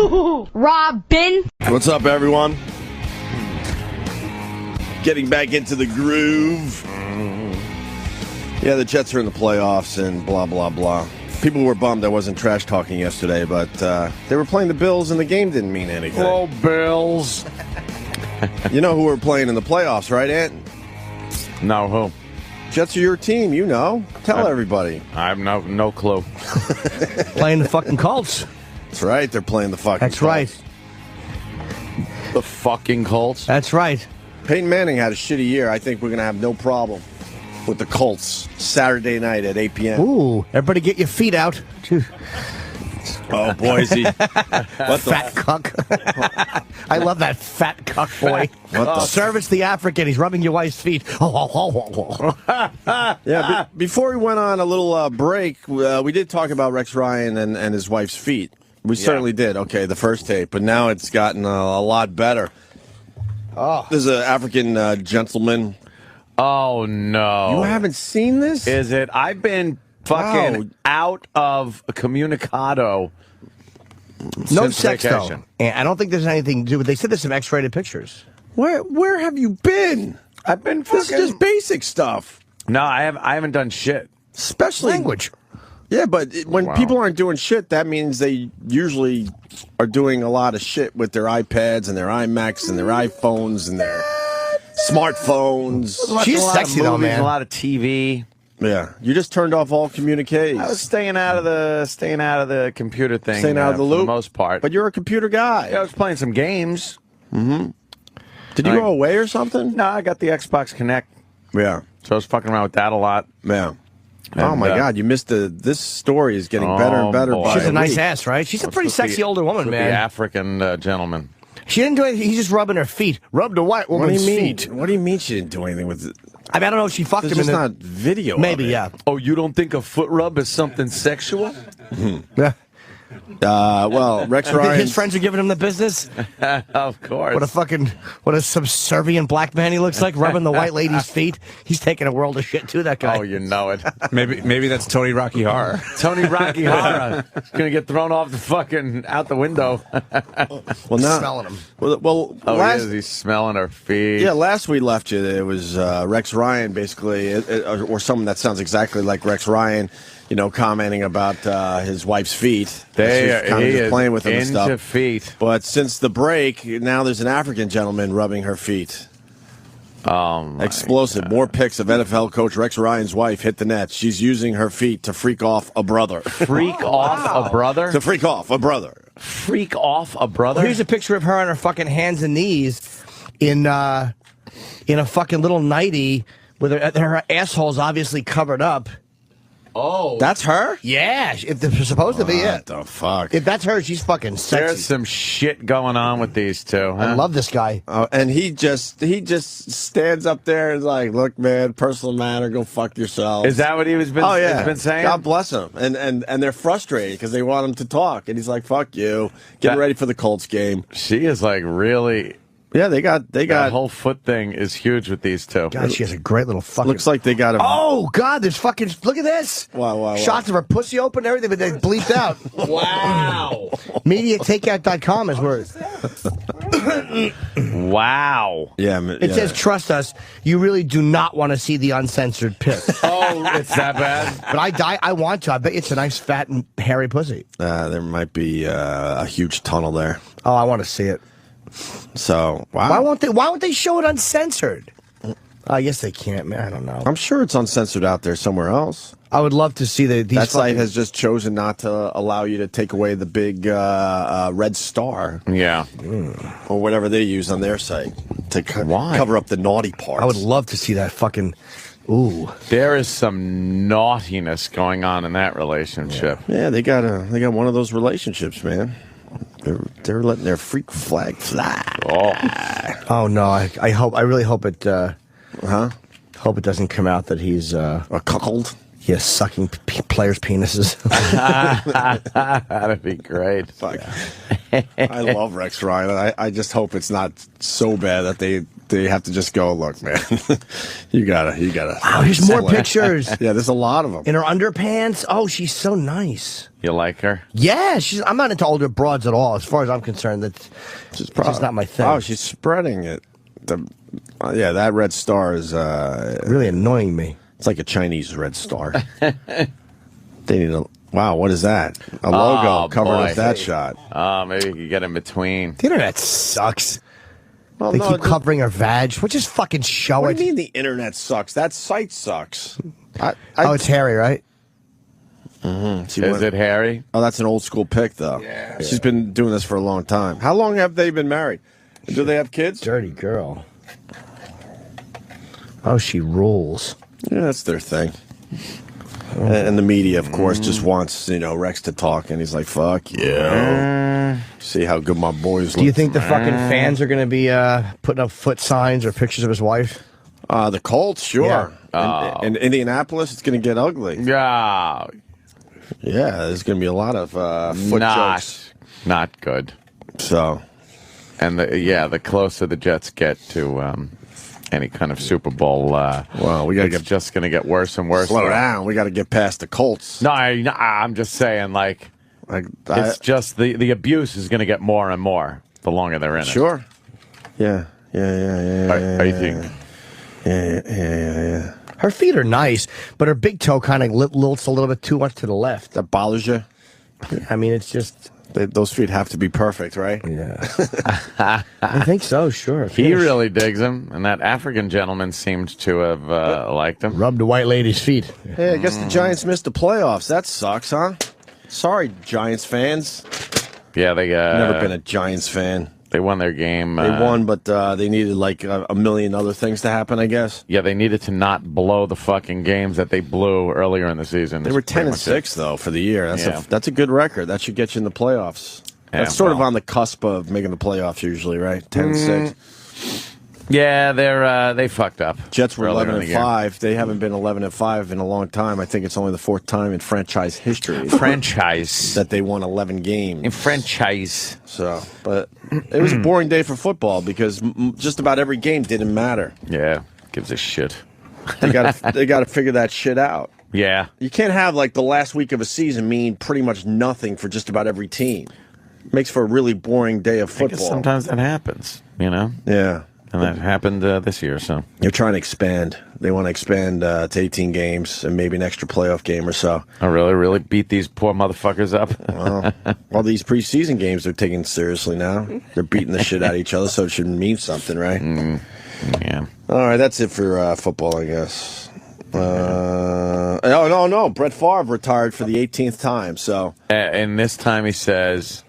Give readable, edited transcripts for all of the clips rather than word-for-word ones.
HooHooHooRobin. What's up, everyone? Getting back into the groove. Yeah, the Jets are in the playoffs and blah, blah, blah. People were bummed I wasn't trash talking yesterday, but they were playing the Bills and the game didn't mean anything. Oh, Bills. You know who we're playing in the playoffs, right, Ant? No, who? Jets are your team, you know. Tell everybody. I have no clue. Playing the fucking Colts. That's right, they're playing the fucking That's Colts. right. The fucking Colts? That's right. Peyton Manning had a shitty year. I think we're going to have no problem with the Colts Saturday night at 8 p.m. Ooh, everybody get your feet out. Oh, Boise. What the Fat cuck. I love that fat cuck boy. What the Service the African. He's rubbing your wife's feet. Yeah, before we went on a little break, we did talk about Rex Ryan and his wife's feet. We certainly did. Okay, the first tape, but now it's gotten a lot better. Oh, There's an African gentleman. Oh, no. You haven't seen this? Is it? I've been fucking out of communicado. no since sex vacation. though. And I don't think there's anything to do with. They said there's some X-rated pictures. Where have you been? I've been This fucking... is just basic stuff. No, I haven't done shit. Especially Language. Yeah, but when people aren't doing shit, that means they usually are doing a lot of shit with their iPads and their iMacs and their iPhones and their smartphones. She's A lot sexy of though, movies, man. A lot of TV. Yeah, you just turned off all communiques. I was staying out of the computer thing. Staying out of the loop for the most part. But you're a computer guy. Yeah, I was playing some games. Did you go away or something? No, I got the Xbox Kinect, Yeah, so I was fucking around with that a lot. yeah. Oh And, my God, you missed this story is getting better and better. boy. By She's a nice week. ass, right? She's a pretty sexy older woman, The man. African gentleman. She didn't do anything. He's just rubbing her feet. Rubbed a white What do woman's you mean? feet. What do you mean she didn't do anything with it? I mean, I don't know if she fucked There's him in just the... not video. Maybe, of it. yeah. Oh, you don't think a foot rub is something sexual? Yeah. Well, Rex Ryan. His friends are giving him the business. Of course. What a subservient black man he looks like, rubbing the white lady's feet. He's taking a world of shit too, that guy. Oh, you know it. Maybe that's Tony Rocky Horror. Tony Rocky Horror is gonna get thrown off the fucking out the window. Well, now, Smelling him. Well, Oh, last, he's smelling her feet. yeah, last we left you, it was Rex Ryan, basically, or someone that sounds exactly like Rex Ryan, you know, commenting about his wife's feet. She's kind of just playing with him and into stuff. feet. But since the break, now there's an African gentleman rubbing her feet. Explosive. More pics of NFL coach Rex Ryan's wife hit the net. She's using her feet to freak off a brother. Freak off a brother? To freak off a brother. Freak off a brother? Here's a picture of her on her fucking hands and knees in a fucking little nightie with her asshole's obviously covered up. Oh. That's her? Yeah, if they're supposed to be it. What the fuck? If that's her, she's fucking sexy. There's some shit going on with these two. Huh? I love this guy. And he just stands up there and is like, look, man, personal matter, go fuck yourself. Is that what he was been, Oh, yeah. has been saying? God bless him. And they're frustrated because they want him to talk. And he's like, fuck you. Getting ready for the Colts game. She is like really... Yeah, they got. That whole foot thing is huge with these two. God, she has a great little fucking... Looks like they got a. Oh, God, there's fucking... Look at this. Wow. Shots of her pussy open and everything, but they bleeped out. Wow. MediaTakeout.com is where... Wow. Yeah. It says, trust us, you really do not want to see the uncensored pic. Oh, it's that bad? But I want to. I bet it's a nice, fat, and hairy pussy. There might be a huge tunnel there. Oh, I want to see it. So, wow. Why won't they show it uncensored? I guess they can't, man. I don't know. I'm sure it's uncensored out there somewhere else. I would love to see these. That site has just chosen not to allow you to take away the big red star. Yeah. Or whatever they use on their site to Why? cover up the naughty parts. I would love to see that fucking... Ooh. There is some naughtiness going on in that relationship. Yeah, they got one of those relationships, man. They're letting their freak flag fly. Oh no! I really hope it. Hope it doesn't come out that he's a cuckold. Yes, sucking players' penises. That'd be great. Fuck. I love Rex Ryan. I just hope it's not so bad that they they have to just go, look, man, you gotta. Wow, here's more pictures. Yeah, there's a lot of them. In her underpants. Oh, she's so nice. You like her? Yeah, I'm not into older broads at all. As far as I'm concerned, that's just not my thing. Oh, she's spreading it. Yeah, that red star is really annoying me. It's like a Chinese red star. They need a. Wow, what is that? A logo covering up that shot. Oh, maybe you could get in between. The internet sucks. Well, they keep covering her vag. Well, just fucking show what it. What do you mean the internet sucks? That site sucks. It's hairy, right? Mm-hmm. Is it hairy? Oh, that's an old school pic, though. Yeah. She's been doing this for a long time. How long have they been married? Do they have kids? Dirty girl. Oh, she rules. Yeah, that's their thing. And the media, of course, just wants, Rex to talk, and he's like, fuck yeah. See how good my boys look. Do you think the fucking fans are going to be putting up foot signs or pictures of his wife? The Colts, sure. Yeah. In Indianapolis, it's going to get ugly. Yeah. Yeah, there's going to be a lot of foot jokes. Not good. So. And, the closer the Jets get to any kind of Super Bowl, well, we gotta just going to get worse and worse. Slow down. We got to get past the Colts. No, I'm just saying, it's just the abuse is going to get more and more the longer they're in it. Sure. Yeah. I think. Yeah. Her feet are nice, but her big toe kind of lilts a little bit too much to the left. That bothers you? I mean, it's just... Those feet have to be perfect, right? Yeah. I think so, sure. He really digs him, and that African gentleman seemed to have liked him. Rubbed a white lady's feet. Hey, I guess the Giants missed the playoffs. That sucks, huh? Sorry, Giants fans. Yeah, they... Never been a Giants fan. They won their game. They won, but they needed like a million other things to happen, I guess. Yeah, they needed to not blow the fucking games that they blew earlier in the season. They were 10-6 though for the year. That's a good record. That should get you in the playoffs. Yeah, That's sort of on the cusp of making the playoffs usually, right? 10-6. Yeah, they fucked up. Jets were 11-5. They haven't been 11-5 in a long time. I think it's only the fourth time in franchise history. Franchise. That they won 11 games. In franchise. So, but it was a boring day for football because just about every game didn't matter. Yeah, gives a shit. They got to figure that shit out. Yeah. You can't have like the last week of a season mean pretty much nothing for just about every team. Makes for a really boring day of football. Sometimes that happens, Yeah. And that happened this year, so. They're trying to expand. They want to expand to 18 games and maybe an extra playoff game or so. Oh, really beat these poor motherfuckers up? Well, all these preseason games they're taking seriously now. They're beating the shit out of each other, so it should mean something, right? Yeah. All right, that's it for football, I guess. No. Brett Favre retired for the 18th time, so. And this time he says,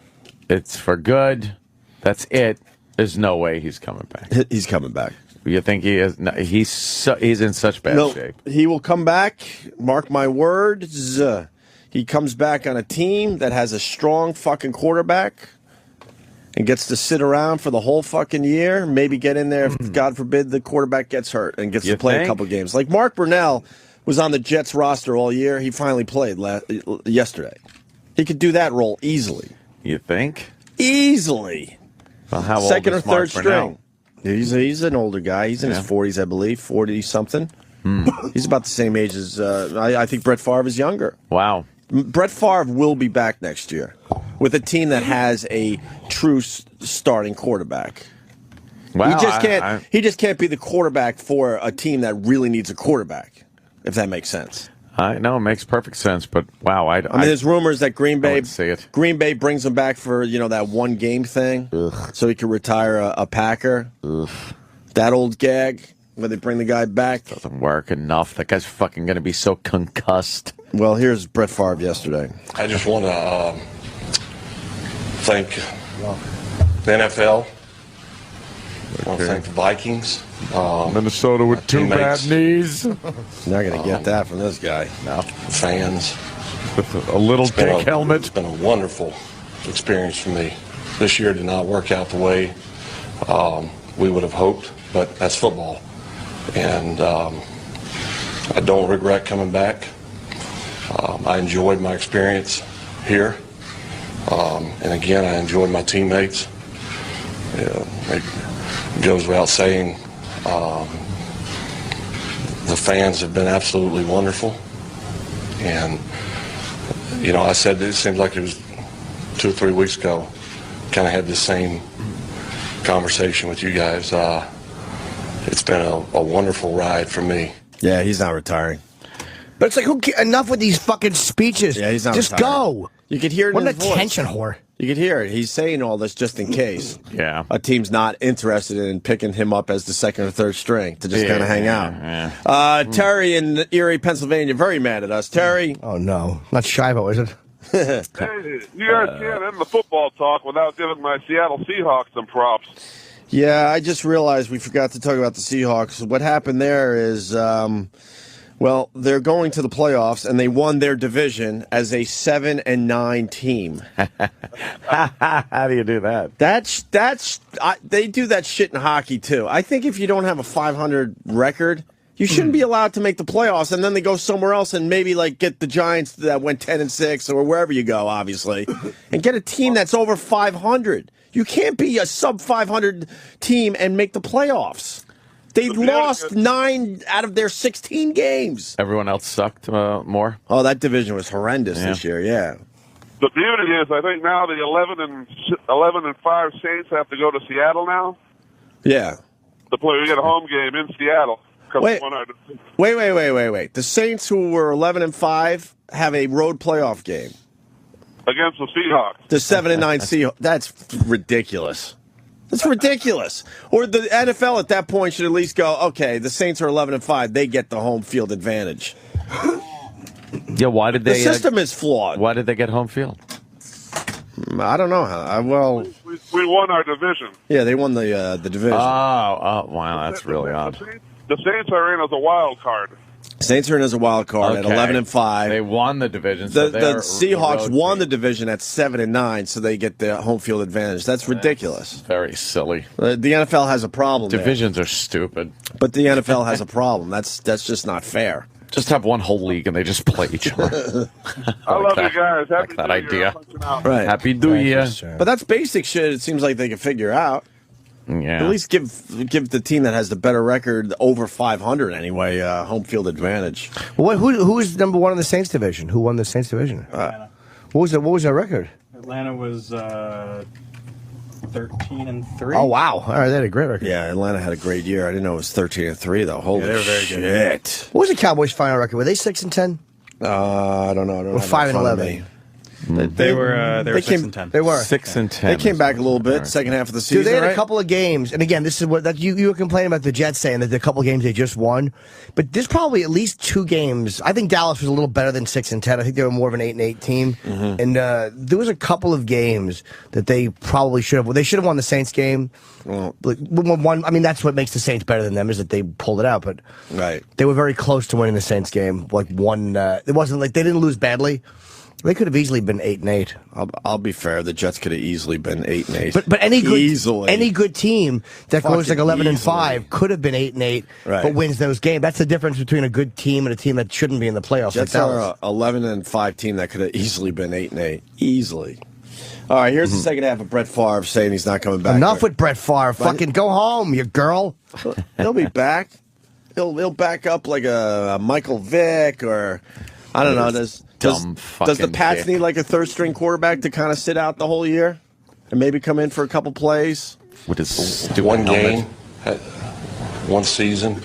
it's for good. That's it. There's no way he's coming back. He's coming back. You think he is? No, he's in such bad shape. He will come back. Mark my words. He comes back on a team that has a strong fucking quarterback and gets to sit around for the whole fucking year. Maybe get in there if, God forbid, the quarterback gets hurt and gets to play a couple games. Like Mark Brunell was on the Jets roster all year. He finally played yesterday. He could do that role easily. You think? Easily. Well, how old Second or is Mark third string. He's an older guy. He's in his 40s, I believe, 40-something. He's about the same age as, I think Brett Favre is younger. Wow. Brett Favre will be back next year with a team that has a true starting quarterback. Wow. He just can't be the quarterback for a team that really needs a quarterback, if that makes sense. I know it makes perfect sense, but wow, I mean, there's rumors that Green Bay brings him back for that one game thing, so he can retire a Packer. That old gag where they bring the guy back doesn't work enough. That guy's fucking going to be so concussed. Well, here's Brett Favre yesterday. I just want to thank the NFL. I want to thank the Vikings. Minnesota with two bad knees. You're not going to get that from this guy. No. Fans. With a little dick helmet. It's been a wonderful experience for me. This year did not work out the way we would have hoped, but that's football. And I don't regret coming back. I enjoyed my experience here. And again, I enjoyed my teammates. It goes without saying, The fans have been absolutely wonderful. And, you know, I said it seems like it was 2 or 3 weeks ago, kind of had the same conversation with you guys. It's been a wonderful ride for me. Yeah, he's not retiring. But it's like, enough with these fucking speeches. Yeah, he's not Just retiring. go. You could hear it What in an his voice. attention whore. You could hear it. He's saying all this just in case. Yeah. A team's not interested in picking him up as the second or third string to just kind of hang out. Yeah. Terry in Erie, Pennsylvania, very mad at us. Terry. Oh, no. Not Shivo, is it? Hey, you guys can't end the football talk without giving my Seattle Seahawks some props. Yeah, I just realized we forgot to talk about the Seahawks. What happened there is, well, they're going to the playoffs, and they won their division as a 7-9 team. How do you do that? They do that shit in hockey too. I think if you don't have a 500 record, you shouldn't be allowed to make the playoffs, and then they go somewhere else and maybe like get the Giants that went 10-6 or wherever you go, obviously, and get a team that's over 500. You can't be a sub 500 team and make the playoffs. They lost 9 out of their 16 games. Everyone else sucked more? Oh, that division was horrendous this year, yeah. The beauty is, I think now the 11 and 5 Saints have to go to Seattle now Yeah. to play. We get a home game in Seattle. Wait. The Saints, who were 11 and 5, have a road playoff game. Against the Seahawks. The 7-9 Seahawks. That's ridiculous. That's ridiculous. Or the NFL at that point should at least go, okay, the Saints are 11 and 5. They get the home field advantage. Yeah, why did they? The system is flawed. Why did they get home field? I don't know how. Well, We won our division. yeah, they won the division. Oh, wow, that's really odd. The Saints are in as a wild card. Saints are in as a wild card at Okay. 11 and 5. They won the division. The So they're Seahawks road won the team. division at 7-9, so they get the home field advantage. That's ridiculous. Very silly. The NFL has a problem there. Divisions are stupid. But the NFL has a problem. That's just not fair. Just have one whole league and they just play each other. I love that. you guys. Happy Like that New Year. idea. Punching out. Right. Happy New Year. But that's basic shit. It seems like they can figure out. Yeah. At least give the team that has the better record over 500 anyway home field advantage. Well, who is number one in the Saints division? Who won the Saints division? What was their record? Atlanta was 13 and 3. Oh, wow. All right, they had a great record. Yeah, Atlanta had a great year. I didn't know it was 13 and 3 though. Holy they were very good. shit! What was the Cowboys' final record? Were they 6-10? I don't know. I don't Or have it 5 in and front of 11? me. They were 6 and 10. They were. 6 and 10. They came back a little bit second half of the season. Dude, they had right? a couple of games, and again, this is what that you were complaining about the Jets saying that the couple of games they just won, but there's probably at least 2 games. I think Dallas was a little better than 6-10. I think they were more of an 8-8 team, and there was a couple of games that they probably should have. They should have won the Saints game. Well, I mean, that's what makes the Saints better than them is that they pulled it out, but right. they were very close to winning the Saints game. Like one, it wasn't like they didn't lose badly. They could have easily been 8-8. I'll be fair. The Jets could have easily been 8-8. But any good team that goes like Fucking 11 and easily. 5 could have been 8-8, Right. but wins those games. That's the difference between a good team and a team that shouldn't be in the playoffs. Jets like are Dallas. a 11 and 5 team that could have easily been 8-8. Easily. All right, here's the second half of Brett Favre saying he's not coming back. Enough with Brett Favre. Fucking go home, you girl. He'll be back. He'll back up like a Michael Vick or I don't know. Does the fucking Pats dick. need like a third string quarterback to kind of sit out the whole year and maybe come in for a couple plays? With his stupid One helmet. game, one season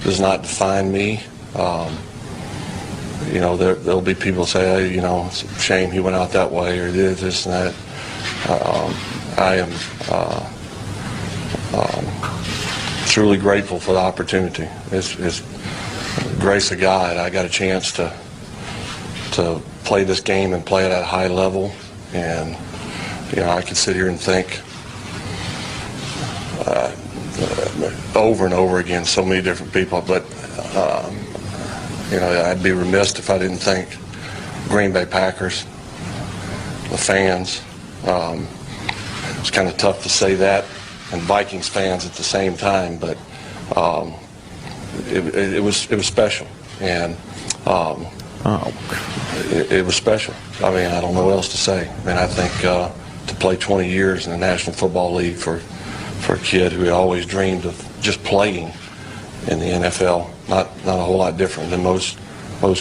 does not define me. You know, there'll be people say, hey, you know, it's a shame he went out that way or did this and that. I am truly grateful for the opportunity. It's grace of God. I got a chance to play this game and play it at a high level. And, you know, I could sit here and think over and over again, so many different people, but, you know, I'd be remiss if I didn't thank Green Bay Packers, the fans. It's kind of tough to say that, and Vikings fans at the same time, but it was special, and it was special. I mean, I don't know what else to say. I mean, I think to play 20 years in the National Football League for a kid who had always dreamed of just playing in the NFL. Not a whole lot different than most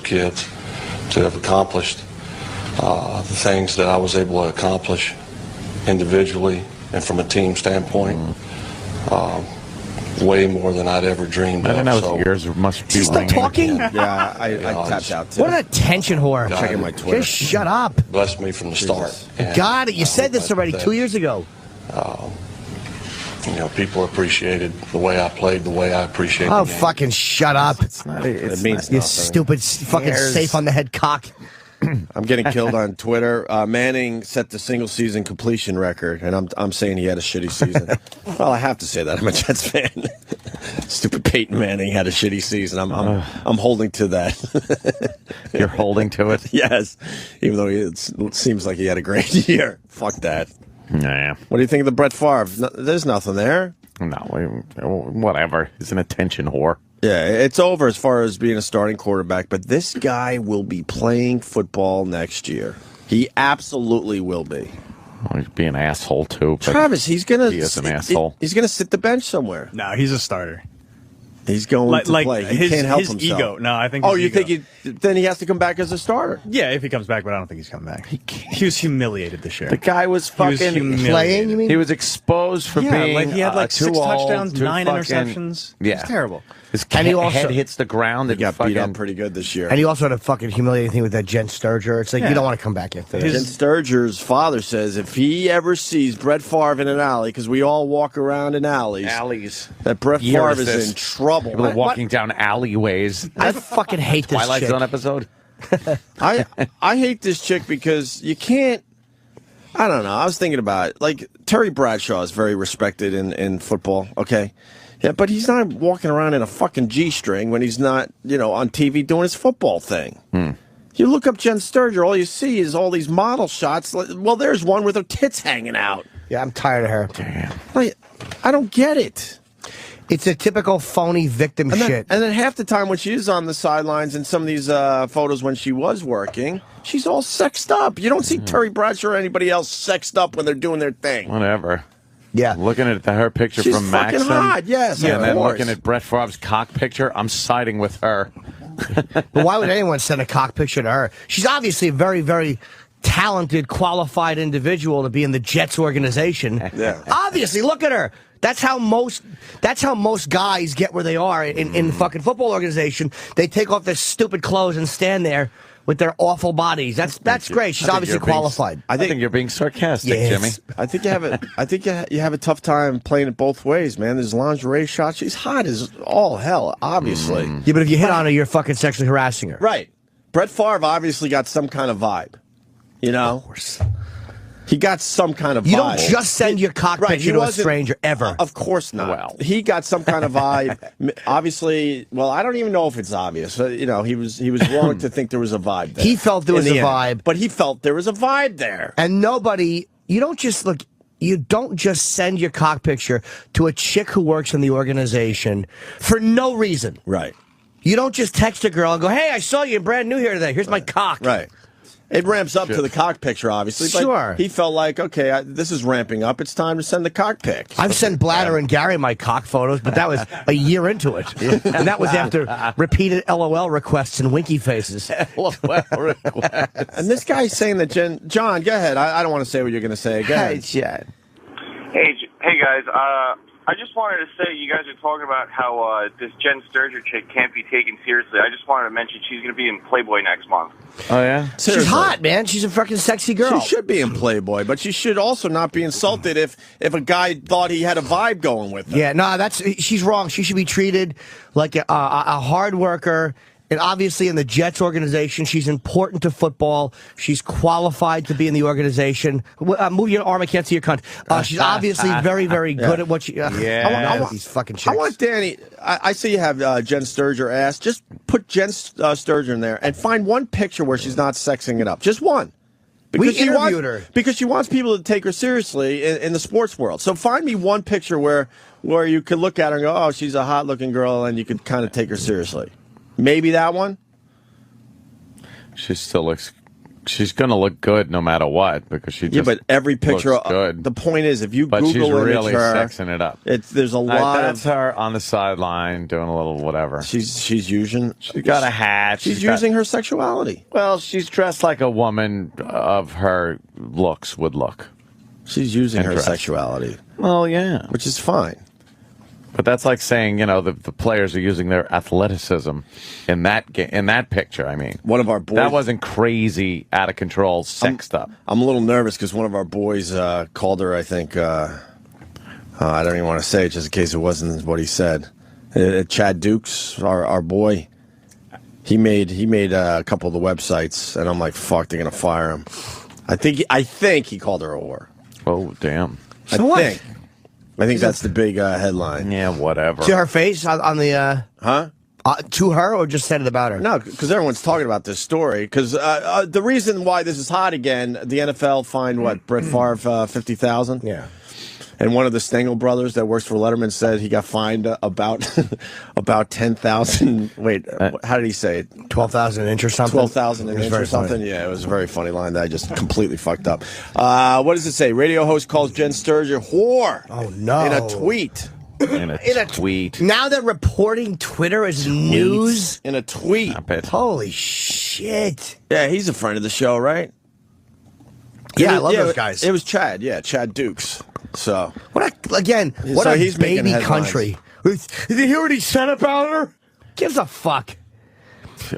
kids to have accomplished the things that I was able to accomplish individually and from a team standpoint. Way more than I'd ever dreamed of. I don't know. So yours must be still talking. Yeah, I tapped out too. What an attention whore! Checking my Twitter. Just shut up. Blessed me from the start. And, Got it. You said this already 2 years ago. People appreciated the way I played, the way I appreciate Oh, the game. fucking shut up. It means You nothing. stupid fucking safe on the head cock. I'm getting killed on Twitter. Manning set the single season completion record, and I'm saying he had a shitty season. Well, I have to say that. I'm a Jets fan. Stupid Peyton Manning had a shitty season. I'm holding to that. You're holding to it? Yes, even though it seems like he had a great year. Fuck that. Nah. What do you think of the Brett Favre? There's nothing there. No, whatever. He's an attention whore. Yeah, it's over as far as being a starting quarterback, but this guy will be playing football next year. He absolutely will be. Well, he's being an asshole, too. But Travis, he is an asshole. He's going to sit the bench somewhere. No, he's a starter. He's going to play. He can't help himself. Ego. No, I think. Oh, his you ego. think then he has to come back as a starter? Yeah, if he comes back, but I don't think he's coming back. He was humiliated this year. The guy was fucking humiliated. Playing, you mean? He was exposed for being like he had like too 6 old, touchdowns, too 9 fucking- interceptions. Yeah. It's terrible. His And he also- head hits the ground. He And got fucking, beat up pretty good this year. And he also had a fucking humiliating thing with that Jenn Sterger. It's like, you don't want to come back after that. Jenn Sterger's father says if he ever sees Brett Favre in an alley, because we all walk around in alleys, that Brett Year Favre is is this. in trouble. People are walking down alleyways. I fucking hate this Twilight chick. Zone episode. I hate this chick because you can't. I don't know. I was thinking about it. Like Terry Bradshaw is very respected in football. Okay, yeah, but he's not walking around in a fucking G-string when he's not, on TV doing his football thing. You look up Jenn Sterger, all you see is all these model shots. Well, there's one with her tits hanging out. Yeah, I'm tired of her. Like, I don't get it. It's a typical phony victim shit. And then half the time when she is on the sidelines in some of these photos when she was working, she's all sexed up. You don't see Terry Bradshaw or anybody else sexed up when they're doing their thing. Whatever. Yeah. Looking at her picture She's from fucking Maxim. hot, yes, Yeah, of and then course. looking at Brett Favre's cock picture, I'm siding with her. But why would anyone send a cock picture to her? She's obviously a very, very talented, qualified individual to be in the Jets organization. Yeah. Obviously, look at her. That's how most guys get where they are in the fucking football organization. They take off their stupid clothes and stand there with their awful bodies. That's great. She's obviously qualified. I think you're being sarcastic, Yes. Jimmy. I think you have a tough time playing it both ways, man. There's lingerie shots. She's hot as all hell, obviously. Yeah, but if you hit on her, you're fucking sexually harassing her. Right. Brett Favre obviously got some kind of vibe. Of course. He got some kind of vibe. You don't just send your cock picture to a stranger, ever. Of course not. Well. He got some kind of vibe. Obviously, well, I don't even know if it's obvious. He was wrong to think there was a vibe there. He felt there was in a the end. vibe. But he felt there was a vibe there. And you don't just send your cock picture to a chick who works in the organization for no reason. Right. You don't just text a girl and go, hey, I saw you brand new here today. Here's my cock. Right. It ramps up to the cock picture, obviously. But Sure. he felt like, okay, this is ramping up. It's time to send the cock pic. I've sent Bladder and Gary my cock photos, but that was a year into it. And that was after repeated LOL requests and winky faces. LOL request. And this guy's saying that John, go ahead. I don't want to say what you're going to say. Go ahead. Jen. Hey guys. I just wanted to say, you guys are talking about how this Jenn Sterger chick can't be taken seriously. I just wanted to mention she's going to be in Playboy next month. Oh, yeah? She's hot, man. She's a fucking sexy girl. She should be in Playboy, but she should also not be insulted if a guy thought he had a vibe going with her. Yeah, no, she's wrong. She should be treated like a hard worker. And obviously in the Jets organization, she's important to football. She's qualified to be in the organization. Move your arm, I can't see your cunt. She's obviously very, very good at what she... I want these fucking chicks. I want Danny... I see you have Jenn Sterger ass. Just put Jenn Sterger in there and find one picture where she's not sexing it up. Just one. We interviewed her. Because she wants people to take her seriously in the sports world. So find me one picture where you could look at her and go, oh, she's a hot-looking girl, and you could kind of take her seriously. Maybe that one? She still looks she's going to look good no matter what because she just but every picture looks good. The point is, if you but Google she's really her, sexing it up. There's a lot That's of her on the sideline doing a little whatever. She's using. She got a hat. She's using her sexuality. Well, she's dressed like a woman of her looks would look. She's using her dressed. sexuality. Well, yeah, which is fine. But that's like saying, the players are using their athleticism in that picture. I mean, one of our boys, that wasn't crazy, out of control sex stuff. I'm a little nervous because one of our boys called her. I think I don't even want to say it just in case it wasn't what he said. Chad Dukes, our boy, he made a couple of the websites, and I'm like, fuck, they're gonna fire him. I think he called her a whore. Oh damn! I think that's the big headline. Yeah, whatever. To her face on the to her, or just said it about her? No, because everyone's talking about this story. Because the reason why this is hot again, the NFL fined Brett Favre $50,000. Yeah. And one of the Stengel brothers that works for Letterman said he got fined about $10,000. Wait, how did he say it? 12,000 an inch or something. 12,000 an inch or something. Funny. Yeah, it was a very funny line that I just completely fucked up. What does it say? Radio host calls Jenn Sterger whore. Oh no! In a tweet. In a tweet. Now they're reporting Twitter as news. In a tweet. Holy shit! Yeah, he's a friend of the show, right? Yeah, I love those guys. It was Chad. Yeah, Chad Dukes. So what a he's baby country. Did you hear what he said about her? Gives a fuck.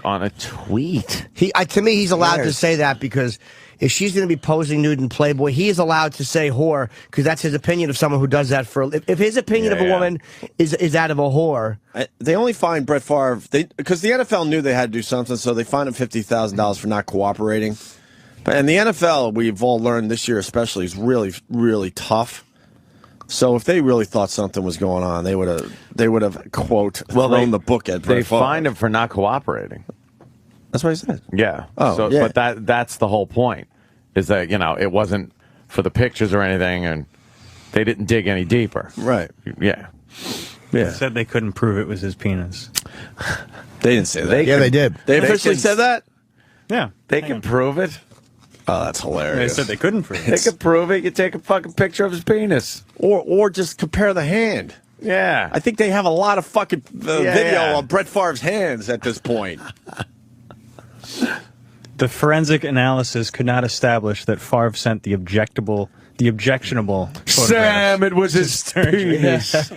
On a tweet. To me, he's allowed to say that because if she's going to be posing nude in Playboy, he is allowed to say whore because that's his opinion of someone who does that for. If his opinion of a woman is that of a whore, they only fined Brett Favre because the NFL knew they had to do something, so they fined him $50,000 for not cooperating. And the NFL, we've all learned this year especially, is really, really tough. So if they really thought something was going on, they would have quote thrown the book at Brett Favre. They fined him for not cooperating. That's what he said. Yeah. Oh, so, yeah. But that's the whole point, is that it wasn't for the pictures or anything, and they didn't dig any deeper. Right. Yeah. They said they couldn't prove it was his penis. They didn't say that. They did. They officially said that? Yeah. They can prove it. Oh, that's hilarious. They said they couldn't prove it. They can prove it. You take a fucking picture of his penis. Or just compare the hand. Yeah. I think they have a lot of fucking video of Brett Favre's hands at this point. The forensic analysis could not establish that Favre sent the objectionable Sam, it was his penis.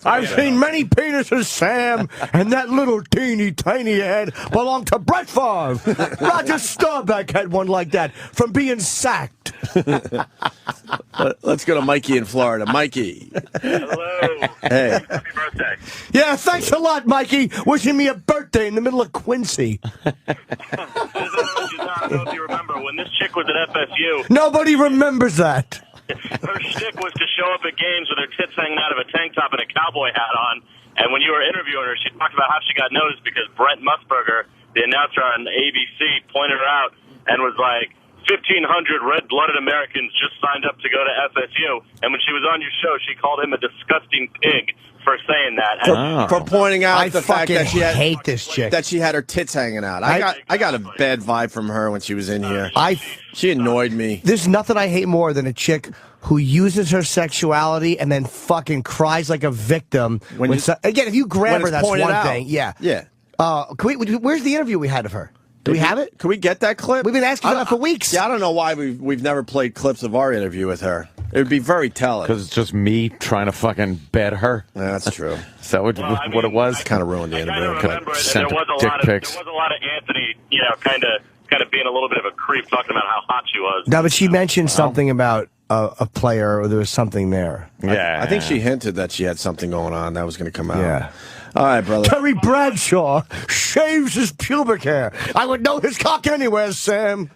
I've seen many penises, Sam, and that little teeny tiny head belonged to Brett Favre. Roger Staubach had one like that from being sacked. Let's go to Mikey in Florida. Mikey. Hello. Hey. Happy birthday. Yeah, thanks a lot, Mikey. Wishing me a birthday in the middle of Quincy. I don't know if you remember, when this chick was at FSU, Nobody remembers that. her shtick was to show up at games with her tits hanging out of a tank top and a cowboy hat on. And when you were interviewing her, she talked about how she got noticed because Brent Musburger, the announcer on ABC, pointed her out and was like, 1,500 red-blooded Americans just signed up to go to FSU. And when she was on your show, she called him a disgusting pig for saying that. For pointing out the fact that she hate this chick. That she had her tits hanging out. I got a bad vibe from her when she was in here. She annoyed me. There's nothing I hate more than a chick who uses her sexuality and then fucking cries like a victim. Again, if you grab her, that's one thing. Yeah. Yeah. Where's the interview we had of her? Do we have it? Can we get that clip? We've been asking for that for weeks. Yeah, I don't know why we've never played clips of our interview with her. It would be very telling. Because it's just me trying to fucking bed her. Yeah, that's true. Is that what it was? Kind of ruined the interview. I remember there was a lot of Anthony, kind of being a little bit of a creep, talking about how hot she was. No, but she mentioned something about a player, or there was something there. Yeah. I think she hinted that she had something going on that was going to come out. Yeah. All right, brother. Terry Bradshaw shaves his pubic hair. I would know his cock anywhere, Sam.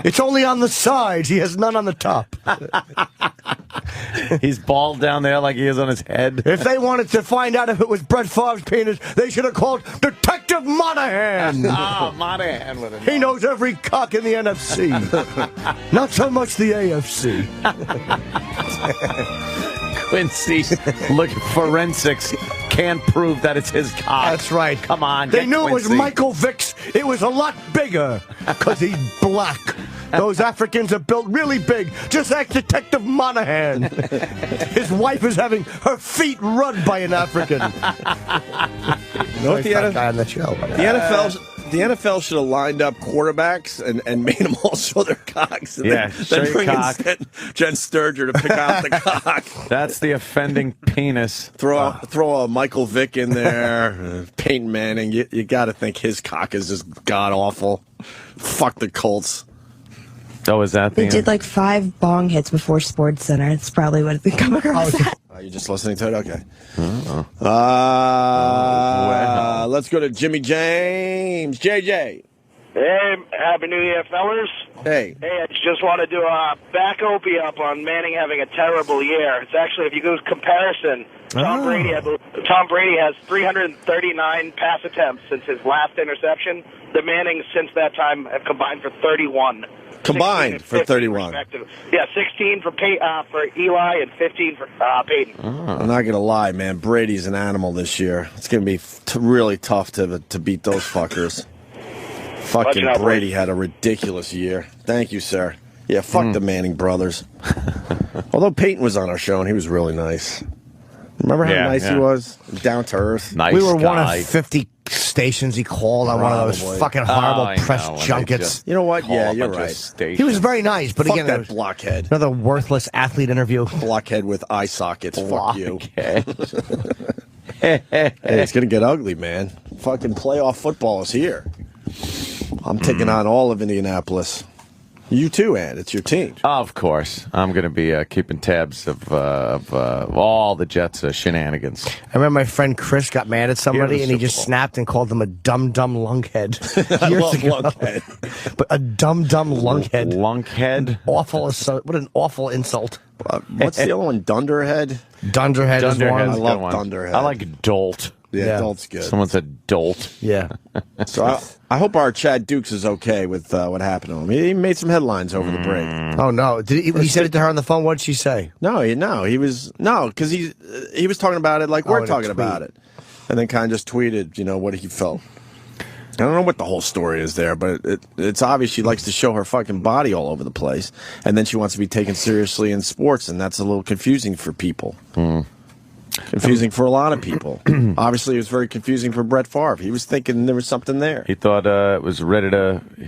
It's only on the sides. He has none on the top. He's bald down there like he is on his head. If they wanted to find out if it was Brett Favre's penis, they should have called Detective Monahan. Oh, Monahan with it. He knows every cock in the NFC. Not so much the AFC. Quincy, look at forensics. can't prove that it's his cock. That's right. Come on. They get knew it was Quincy. Michael Vick's. It was a lot bigger because he's black. Those Africans are built really big, just like Detective Monahan. His wife is having her feet rubbed by an African. You know what the guy on the show. The NFL should have lined up quarterbacks and made them all show their cocks. And show your cock. Jenn Sterger to pick out the cock. That's the offending penis. Throw a Michael Vick in there, Peyton Manning. You got to think his cock is just god awful. Fuck the Colts. Oh, is that They did like 5 bong hits before Sports Center. That's probably what they come across. You're just listening to it? Okay. Wow. Let's go to Jimmy James. JJ. Hey, happy New Year, fellas. Hey. Hey, I just want to do a back Opie up on Manning having a terrible year. It's actually, if you go comparison, Tom Brady has 339 pass attempts since his last interception. The Mannings since that time have combined for 31. Combined for 31. Yeah, 16 for Eli and 15 for Peyton. I'm not going to lie, man. Brady's an animal this year. It's going to be really tough to beat those fuckers. Fucking Brady had a ridiculous year. Thank you, sir. Yeah, fuck the Manning brothers. Although Peyton was on our show and he was really nice. Remember how nice he was? Down to earth. Nice We were guy. one of 50 stations he called on one of those fucking horrible press junkets. You know what? Yeah, you're right. He was very nice, but Fuck again, that blockhead. Another worthless athlete interview. Blockhead with eye sockets. Fuck you. Blockhead. Hey, it's going to get ugly, man. Fucking playoff football is here. I'm taking on all of Indianapolis. You too, Ed. It's your team. Of course. I'm going to be keeping tabs of all the Jets' shenanigans. I remember my friend Chris got mad at somebody and he just snapped and called them a dumb lunkhead. I love lunkhead. But a dumb lunkhead. Lunkhead? Awful. What an awful insult. What's the other one? Dunderhead? Dunderhead is one. I love Dunderhead. I like dolt. Yeah, dolt's good. Someone said dolt. Yeah. So I hope our Chad Dukes is okay with what happened to him. He made some headlines over the break. Oh no! Did he said it to her on the phone? What did she say? Because he was talking about it like we're talking about it, and then kind of just tweeted, what he felt. I don't know what the whole story is there, but it's obvious she likes to show her fucking body all over the place, and then she wants to be taken seriously in sports, and that's a little confusing for people. Confusing for a lot of people. Obviously, it was very confusing for Brett Favre. He was thinking there was something there. He thought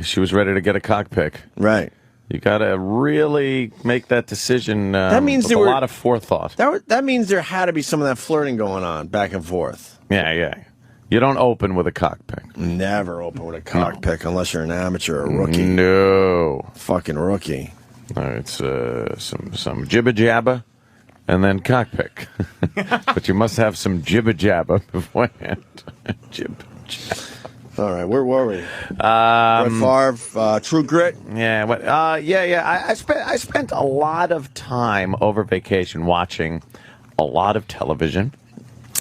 she was ready to get a cock pick. Right. You got to really make that decision that means with there a were, lot of forethought. That means there had to be some of that flirting going on back and forth. Yeah. You don't open with a cock pick. Never open with a cock pick unless you're an amateur or a rookie. No. Fucking rookie. It's some jibba jabba. And then cockpick. But you must have some jibba jabba beforehand. Jibba jabba. All right, where were we? Brett Favre, True Grit. Yeah, I spent a lot of time over vacation watching a lot of television.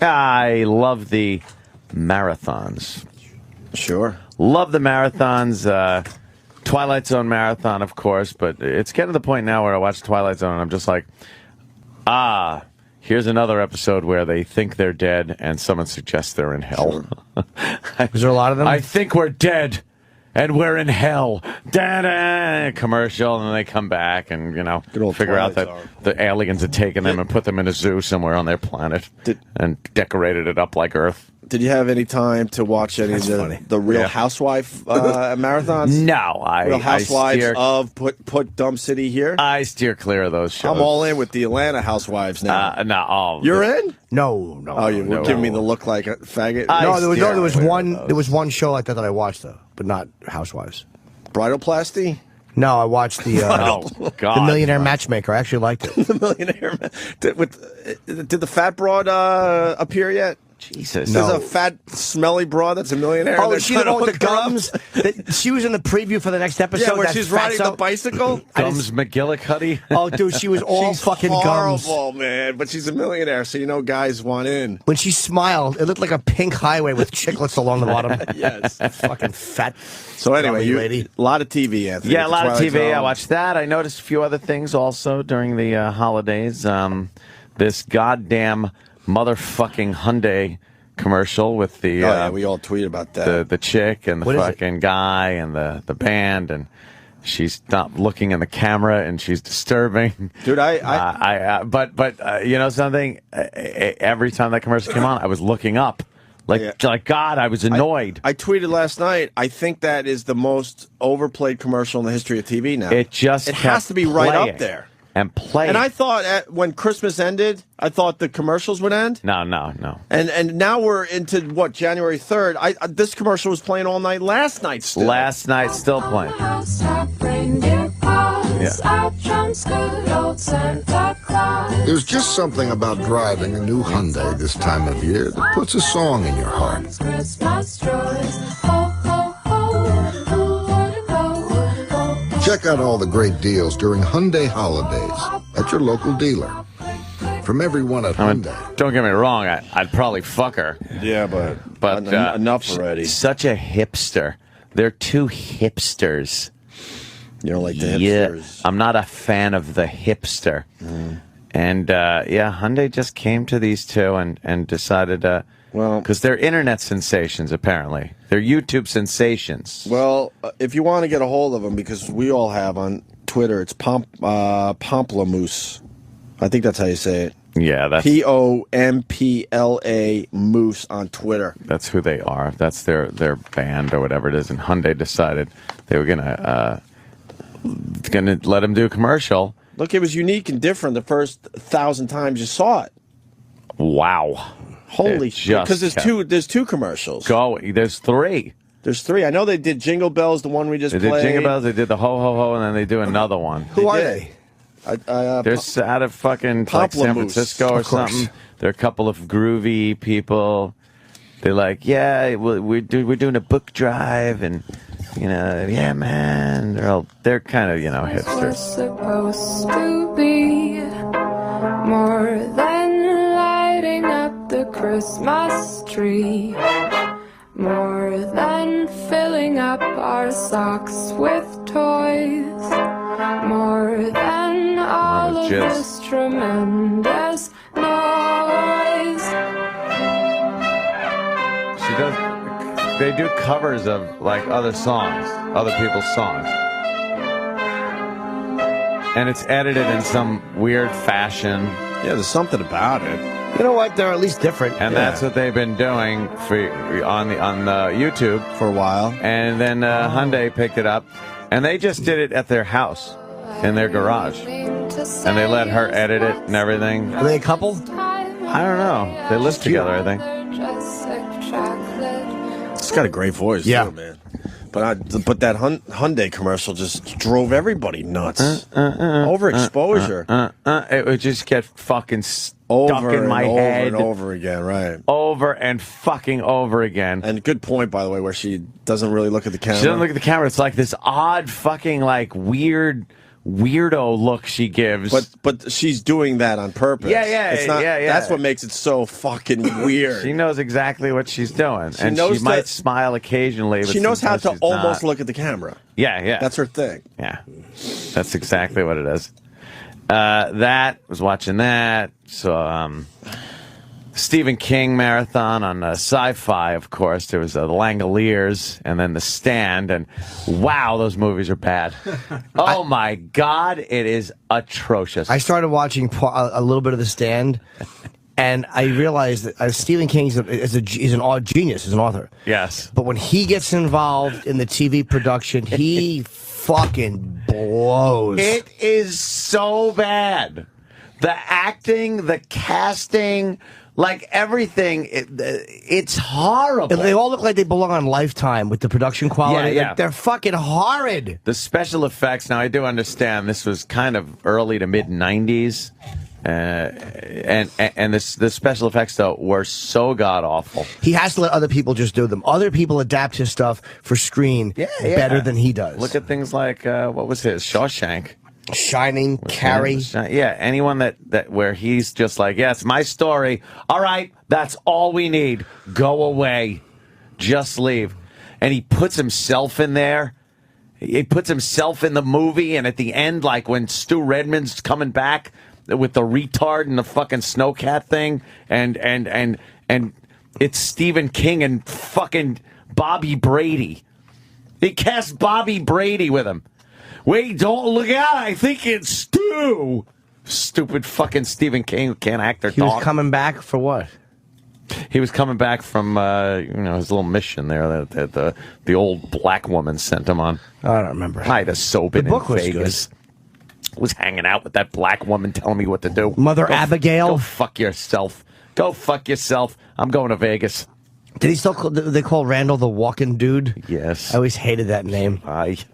I love the marathons. Sure. Love the marathons. Twilight Zone marathon, of course, but it's getting to the point now where I watch Twilight Zone and I'm just like, here's another episode where they think they're dead and someone suggests they're in hell. Sure. Is there a lot of them? I think we're dead and we're in hell. Da-da! Commercial, and then they come back and, figure out that the aliens had taken them and put them in a zoo somewhere on their planet and decorated it up like Earth. Did you have any time to watch any of the Real Housewife marathons? No, Real Housewives of put Dumb City here. I steer clear of those shows. I'm all in with the Atlanta Housewives now. You're in? No. Oh, you were giving me the look like a faggot. There was one show like that I watched though, but not Housewives. Bridalplasty? No, I watched the the Millionaire Matchmaker. I actually liked it. The Millionaire. Did the fat broad appear yet? Jesus. There's a fat, smelly broad that's a millionaire. Oh, she's the one with the gums? She was in the preview for the next episode. Yeah, where she's riding the bicycle. Gums McGillicuddy. Oh, dude, she was all fucking gums. Horrible, man. But she's a millionaire, so guys want in. When she smiled, it looked like a pink highway with chiclets along the bottom. Yes. Fucking fat. So anyway, lady. A lot of TV, Anthony. Yeah, a lot of TV. I watched that. I noticed a few other things also during the holidays. This goddamn motherfucking Hyundai commercial with the we all tweet about that. the chick and the What is fucking guy and the band, and she's not looking in the camera and she's disturbing. Dude, but you know something? Every time that commercial came on, I was looking up. Like God, I was annoyed. I tweeted last night, I think that is the most overplayed commercial in the history of TV now. It has to be right up there. And play. And I thought when Christmas ended, I thought the commercials would end. No. And now we're into, January 3rd. This commercial was playing all night last night still. Last night, still playing. There's just something about driving a new Hyundai this time of year that puts a song in your heart. Check out all the great deals during Hyundai holidays at your local dealer. From everyone at Hyundai. Don't get me wrong, I'd probably fuck her. Yeah, but enough already. Such a hipster. They're two hipsters. You don't like the hipsters? I'm not a fan of the hipster. And Hyundai just came to these two and decided, because they're internet sensations, apparently. They're YouTube sensations. Well, if you want to get a hold of them, because we all have on Twitter, it's Pomplamoose. I think that's how you say it. Yeah, that's Pompla Moose on Twitter. That's who they are. That's their band or whatever it is. And Hyundai decided they were gonna let them do a commercial. Look, it was unique and different the first 1,000 times you saw it. Wow. Holy shit! Because there's two commercials. There's three. There's three. I know they did Jingle Bells, the one we just played. They did Jingle Bells. They did the Ho Ho Ho, and then they do another one. Who are they? They're out of fucking like San Francisco or something. They're a couple of groovy people. They're like, we're doing a book drive, and yeah, man. They're kind of hipsters. Supposed to be more than lighting up the Christmas tree, more than filling up our socks with toys, more than all of this tremendous noise. They do covers of like other songs, other people's songs. And it's edited in some weird fashion. Yeah, there's something about it. You know what? They're at least different. And that's what they've been doing on YouTube for a while. And then Hyundai picked it up, and they just did it at their house, in their garage. And they let her edit it and everything. Are they a couple? I don't know. They live together, I think. It's got a great voice, too, man. But that Hyundai commercial just drove everybody nuts. Overexposure. It would just get fucking stuck in my Over head. and over again, right. Over and fucking over again. And good point, by the way, where she doesn't really look at the camera. She doesn't look at the camera. It's like this odd fucking like weirdo look she gives. But she's doing that on purpose. Yeah. That's what makes it so fucking weird. She knows exactly what she's doing. She might smile occasionally. But she knows how to almost not. look at the camera. Yeah. That's her thing. Yeah. That's exactly what it is. Was watching that. So, Stephen King marathon on Sci-Fi, of course. There was The Langoliers and then The Stand, and wow, those movies are bad. Oh my God, it is atrocious. I started watching a little bit of The Stand, and I realized that Stephen King is an odd genius as an author. Yes. But when he gets involved in the TV production, he fucking blows. It is so bad. The acting, the casting, like everything, it's horrible. And they all look like they belong on Lifetime with the production quality. Yeah. Like, they're fucking horrid. The special effects, now I do understand this was kind of early to mid-90s. And the special effects, though, were so god-awful. He has to let other people just do them. Other people adapt his stuff for screen better than he does. Look at things like, what was his? Shawshank. Shining, Carrie. Yeah, anyone that where he's just like, yeah, it's my story. All right, that's all we need. Go away. Just leave. And he puts himself in there. He puts himself in the movie, and at the end, like when Stu Redman's coming back, with the retard and the fucking snowcat thing, and it's Stephen King and fucking Bobby Brady. He cast Bobby Brady with him. Wait, don't look out! I think it's Stu. Stupid fucking Stephen King who can't act or talk. He was coming back for what? He was coming back from his little mission there that the old black woman sent him on. I don't remember. I'd have so been The book in was Vegas. Was hanging out with that black woman telling me what to do. Mother Abigail? Go fuck yourself. Go fuck yourself. I'm going to Vegas. Did he still they call Randall the walking dude? Yes. I always hated that name.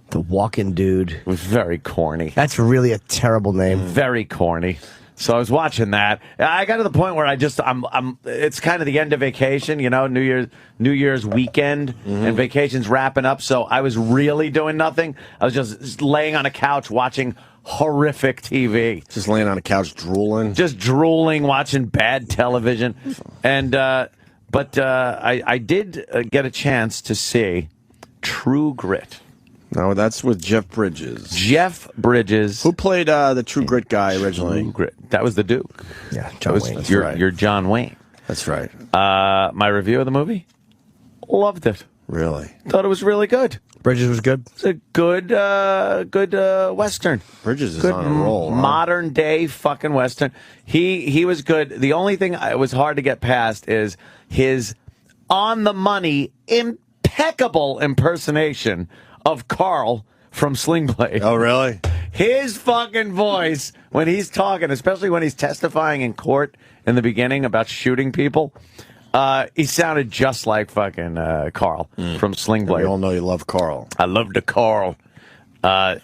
The walking dude. It was very corny. That's really a terrible name. Very corny. So I was watching that. I got to the point where I'm it's kind of the end of vacation, New Year's weekend, and vacation's wrapping up. So I was really doing nothing. I was just laying on a couch watching horrific TV. Just laying on a couch drooling. Just drooling, watching bad television. And but I did get a chance to see True Grit. No, that's with Jeff Bridges. Jeff Bridges. Who played the True Grit guy originally? True Grit. That was the Duke. Yeah, John Wayne. You're John Wayne. That's right. My review of the movie? Loved it. Really? Thought it was really good. Bridges was good? It's a good Western. Bridges is good on a roll. Modern day fucking Western. He was good. The only thing it was hard to get past is his on the money, impeccable impersonation of Carl from Sling Blade. Oh, really? His fucking voice when he's talking, especially when he's testifying in court in the beginning about shooting people, he sounded just like fucking Carl from Sling Blade. We all know you love Carl. I love the Carl. But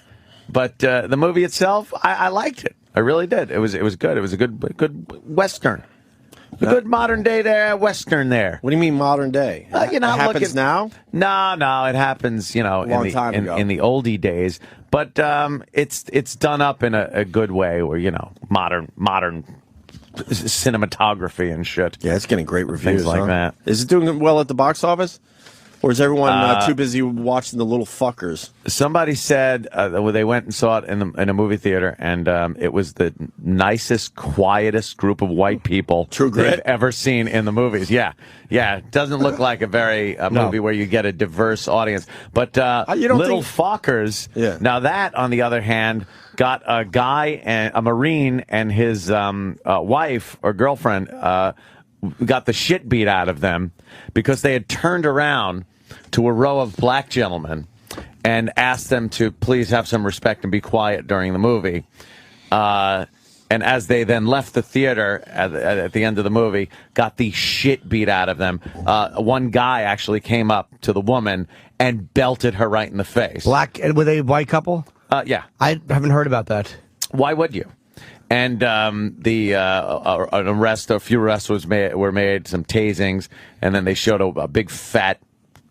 the movie itself, I liked it. I really did. It was good. It was a good Western. A good modern day Western there. What do you mean modern day? It happens now? No, it happens, Long time ago. in the oldie days. But it's done up in a good way where, modern cinematography and shit. Yeah, it's getting great reviews. Things like that. Is it doing well at the box office? Or is everyone too busy watching the Little Fuckers? Somebody said they went and saw it in a movie theater, and it was the nicest, quietest group of white people they've ever seen in the movies. Yeah. It doesn't look like a very movie where you get a diverse audience. But Little Fockers, now that, on the other hand, got a guy, a Marine, and his wife or girlfriend got the shit beat out of them because they had turned around to a row of black gentlemen and asked them to please have some respect and be quiet during the movie. And as they then left the theater at the end of the movie, got the shit beat out of them. One guy actually came up to the woman and belted her right in the face. Were they a white couple? Yeah. I haven't heard about that. Why would you? And an arrest, a few arrests were made, some tasings, and then they showed a big fat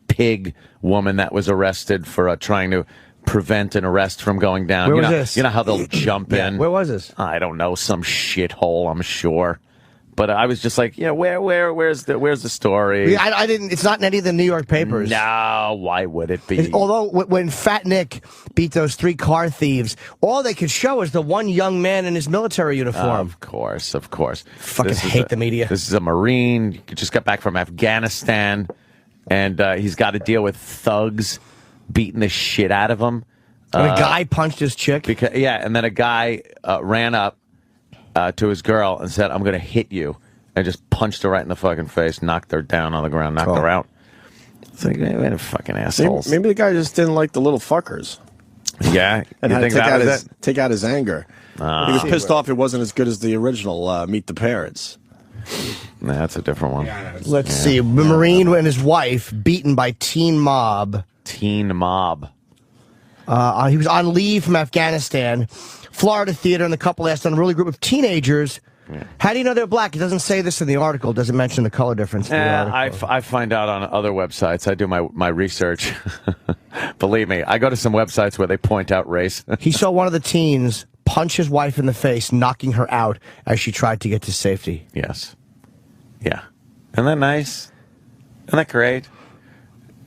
pig woman that was arrested for trying to prevent an arrest from going down. Where was this? You know how they'll jump in. Where was this? I don't know, some shithole, I'm sure. But I was just like, where's the story? I didn't. It's not in any of the New York papers. No, why would it be? Although when Fat Nick beat those 3 car thieves, all they could show is the one young man in his military uniform. Of course. Fucking hate the media. This is a Marine. He just got back from Afghanistan, and he's got to deal with thugs beating the shit out of him. And a guy punched his chick. And then a guy ran up to his girl and said, "I'm going to hit you," and just punched her right in the fucking face, knocked her down on the ground, knocked her out. It's like, man, fucking assholes. Maybe the guy just didn't like the Little Fuckers. Yeah, and you had think to that was it? take out his anger. He was pissed off it wasn't as good as the original Meet the Parents. Nah, that's a different one. Let's see. The Marine and his wife beaten by teen mob. Teen mob. He was on leave from Afghanistan. Florida theater, and the couple asked an unruly group of teenagers, how do you know they're black? It doesn't say this in the article. It doesn't mention the color difference in the article. I find out on other websites. I do my research. Believe me, I go to some websites where they point out race. He saw one of the teens punch his wife in the face, knocking her out as she tried to get to safety. Yes. Yeah. Isn't that nice? Isn't that great?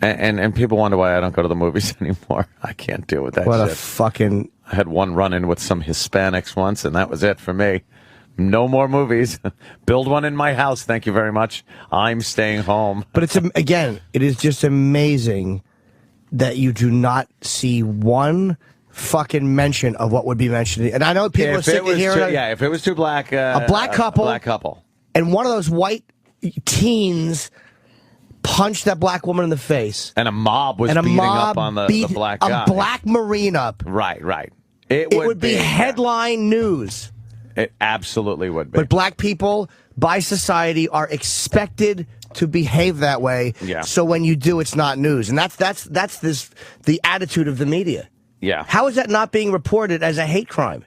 And people wonder why I don't go to the movies anymore. I can't deal with that What shit. a fucking... I had one run-in with some Hispanics once, and that was it for me. No more movies. Build one in my house, thank you very much. I'm staying home. But it's, again, it is just amazing that you do not see one fucking mention of what would be mentioned. And I know people are sick of hearing it. Yeah, if it was two black... a black couple. A black couple. And one of those white teens punched that black woman in the face. And a mob was beating up on the black guy. A black Marine up. Right. It would be headline news. It absolutely would be. But black people, by society, are expected to behave that way. Yeah. So when you do, it's not news. And that's the attitude of the media. Yeah. How is that not being reported as a hate crime?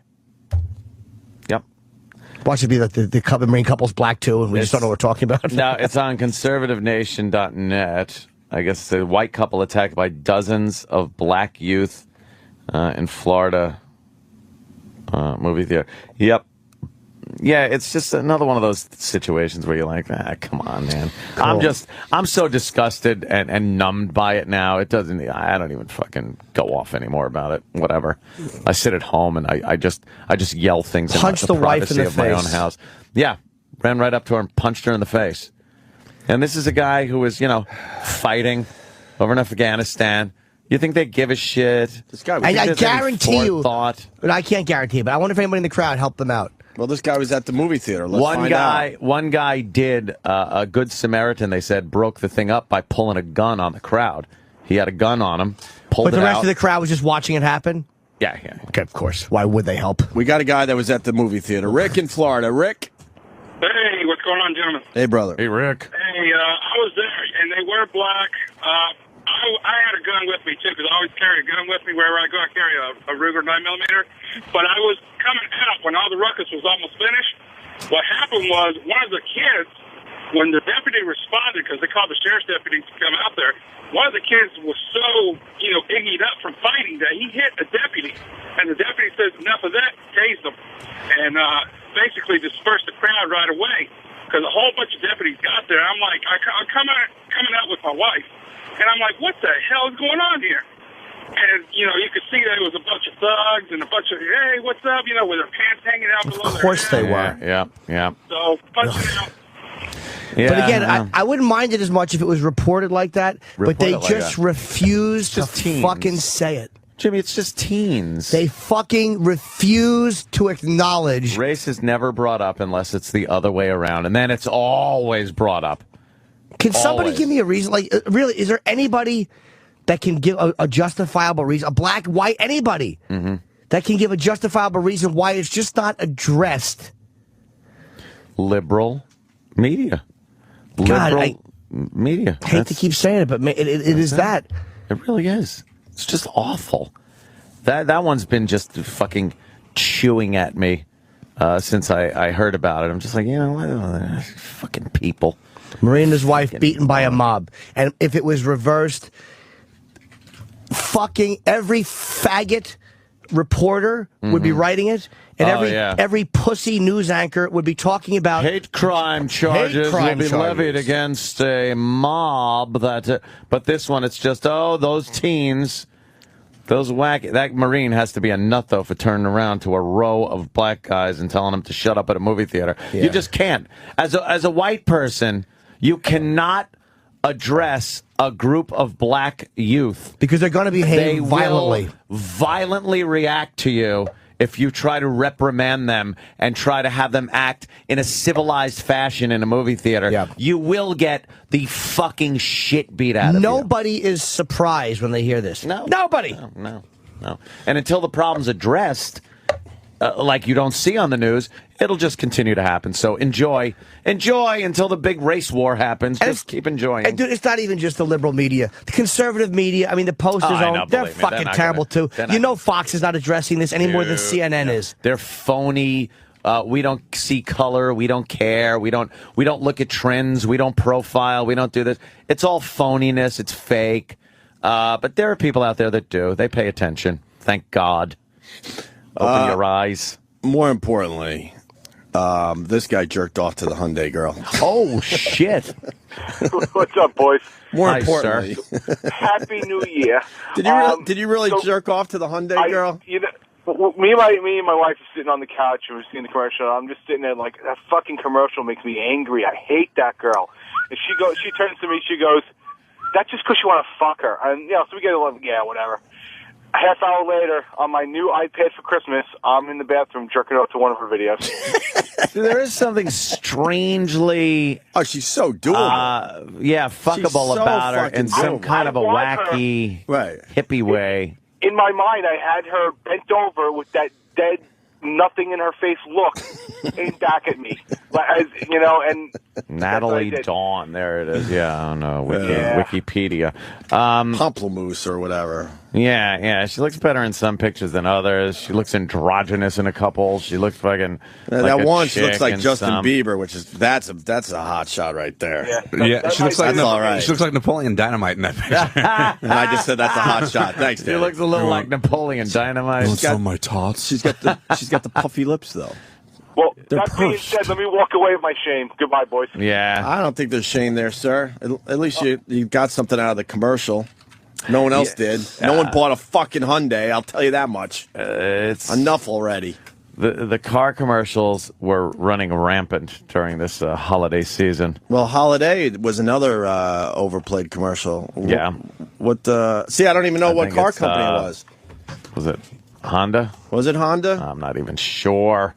Yep. Watch it be that the Marine couple's black too, and we just don't know what we're talking about. No, it's on conservativenation.net. I guess the white couple attacked by dozens of black youth in Florida movie theater. Yep. Yeah, it's just another one of those situations where you're like, come on, man. Cool. I'm so disgusted and numbed by it now. I don't even fucking go off anymore about it. Whatever. I sit at home and I just yell things in the privacy of my own house. Yeah, ran right up to her and punched her in the face. And this is a guy who was, fighting over in Afghanistan. You think they give a shit? This guy. I guarantee you. But I can't guarantee it. But I wonder if anybody in the crowd helped them out. Well, this guy was at the movie theater. One guy did a good Samaritan. They said broke the thing up by pulling a gun on the crowd. He had a gun on him. But the rest of the crowd was just watching it happen. Yeah. Okay, of course. Why would they help? We got a guy that was at the movie theater. Rick in Florida. Rick. Hey, what's going on, gentlemen? Hey, brother. Hey, Rick. Hey, I was there, and they were black. I had a gun with me, too, because I always carry a gun with me wherever I go. I carry a Ruger 9mm. But I was coming out when all the ruckus was almost finished. What happened was one of the kids, when the deputy responded, because they called the sheriff's deputy to come out there, one of the kids was so, iggyed up from fighting that he hit a deputy. And the deputy says, enough of that, tased him. And basically dispersed the crowd right away. Because a whole bunch of deputies got there. I'm like, I'm coming out with my wife. And I'm like, what the hell is going on here? And, you could see there was a bunch of thugs and a bunch of, hey, what's up, with their pants hanging out below their Of course they head. were. Yeah. So, punching out. Yeah, but again, I wouldn't mind it as much if it was reported like that, but they just refuse to fucking say it. Jimmy, it's just teens. They fucking refuse to acknowledge. Race is never brought up unless it's the other way around, and then it's always brought up. Can somebody give me a reason? Like, really, is there anybody that can give a justifiable reason? A black, white, anybody that can give a justifiable reason why it's just not addressed? Liberal media. Liberal media. I hate to keep saying it, but it is that. It really is. It's just awful. That one's been just fucking chewing at me since I heard about it. I'm just like, what fucking people. Marine and his wife beaten by a mob. And if it was reversed, fucking every faggot reporter would be writing it. And every pussy news anchor would be talking about hate crime charges will be levied against a mob. But this one, it's just, those teens, those that Marine has to be a nut, though, for turning around to a row of black guys and telling them to shut up at a movie theater. Yeah. You just can't. As a white person, you cannot address a group of black youth. Because they're going to behave violently. Will violently react to you if you try to reprimand them and try to have them act in a civilized fashion in a movie theater. Yeah. You will get the fucking shit beat out of you. Nobody is surprised when they hear this. No. Nobody. No. And until the problem's addressed, like you don't see on the news, it'll just continue to happen. So enjoy until the big race war happens. Just keep enjoying. And dude, it's not even just the liberal media. The conservative media, I mean, the Posters, they're fucking terrible too. Fox is not addressing this any more than CNN is. They're phony. We don't see color. We don't care. We don't look at trends. We don't profile. We don't do this. It's all phoniness. It's fake. But there are people out there that do. They pay attention. Thank God. Open your eyes. More importantly, This guy jerked off to the Hyundai girl. Oh, shit. What's up, boys? More Hi, importantly, Happy New Year. did you really jerk off to the Hyundai girl? Me and my wife are sitting on the couch and we're seeing the commercial. I'm just sitting there like, that fucking commercial makes me angry. I hate that girl. And she turns to me, she goes, that's just because you want to fuck her. And, so we get a little, whatever. A half hour later, on my new iPad for Christmas, I'm in the bathroom jerking off to one of her videos. There is something strangely... Oh, she's so doable. Fuckable about her in some kind of a wacky, hippie way. In my mind, I had her bent over with that dead, nothing in her face look, aimed back at me. And Natalie Dawn, there it is. Yeah, on Wikipedia. Pomplamoose or whatever. Yeah. She looks better in some pictures than others. She looks androgynous in a couple. She looks fucking that one. She looks like in Justin some. Bieber, which is that's a hot shot right there. Yeah, she looks like all right. She looks like Napoleon Dynamite in that picture. And I just said that's a hot shot. Thanks, She Dad. looks a little like Napoleon Dynamite. She's got my tots. She's got the puffy lips though. Well, They're that being pursed. said, let me walk away with my shame. Goodbye, boys. Yeah. I don't think there's shame there, sir. At least you got something out of the commercial. No one else did. No one bought a fucking Hyundai. I'll tell you that much. It's enough already. The car commercials were running rampant during this holiday season. Well, Holiday was another overplayed commercial. Yeah. What? See, I don't even know what think car it's, company it was. Was it Honda? Was it Honda? I'm not even sure.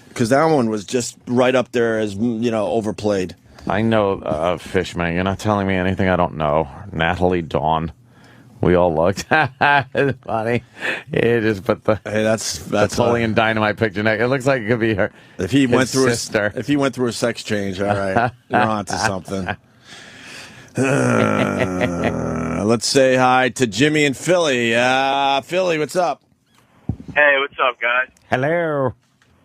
Because that one was just right up there as, overplayed. I know Fishman. You're not telling me anything I don't know. Natalie Dawn. We all looked. It's funny. It is, but that's Napoleon Dynamite picture. It looks like it could be her. If he went through sister. if he went through a sex change, all right, you're on to something. Let's say hi to Jimmy in Philly. Philly, what's up? Hey, what's up, guys? Hello.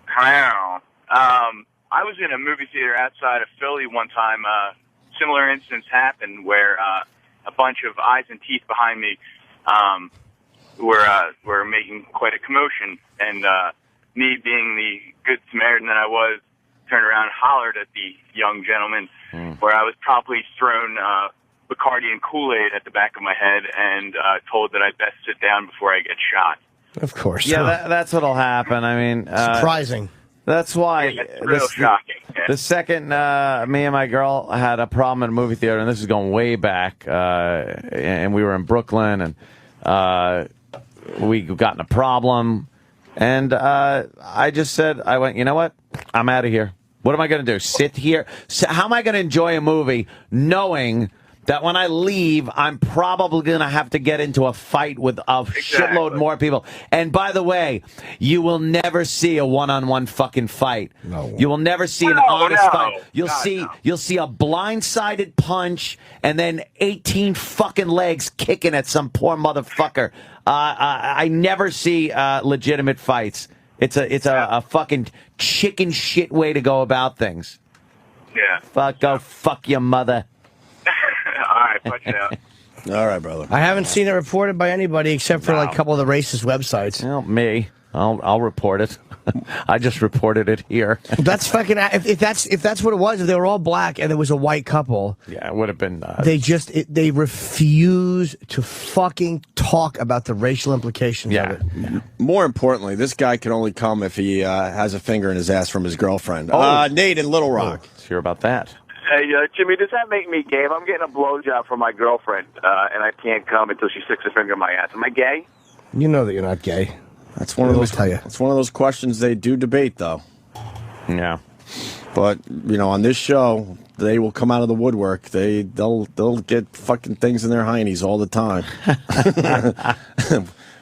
Hello. I was in a movie theater outside of Philly one time. Similar instance happened where a bunch of eyes and teeth behind me were making quite a commotion, and me, being the good Samaritan that I was, turned around and hollered at the young gentleman, where I was promptly thrown Bacardi and Kool-Aid at the back of my head and told that I'd best sit down before I get shot. Of course. Yeah, that's what'll happen. I mean, surprising. That's why. It's real shocking. The second me and my girl had a problem in a movie theater, and this is going way back, and we were in Brooklyn, and we got in a problem, and I just said, I went, you know what? I'm out of here. What am I going to do? Sit here? How am I going to enjoy a movie knowing that when I leave, I'm probably going to have to get into a fight with a shitload more people? And by the way, you will never see a one-on-one fucking fight. No. You will never see an honest fight. You'll see a blindsided punch and then 18 fucking legs kicking at some poor motherfucker. I never see legitimate fights. It's a fucking chicken shit way to go about things. Yeah. Go fuck your mother. All right, watch out. All right, brother. I haven't seen it reported by anybody except for like a couple of the racist websites. Well, me. I'll report it. I just reported it here. That's fucking. If that's what it was, if they were all black and there was a white couple, yeah, it would have been. They refuse to fucking talk about the racial implications of it. Yeah. More importantly, this guy can only come if he has a finger in his ass from his girlfriend. Nate in Little Rock. Let's hear about that. Hey, Jimmy, does that make me gay? If I'm getting a blowjob from my girlfriend and I can't come until she sticks a finger in my ass, am I gay? You know that you're not gay. That's one of those. It's one of those questions they do debate, though. Yeah, but on this show, they will come out of the woodwork. They'll get fucking things in their heinies all the time.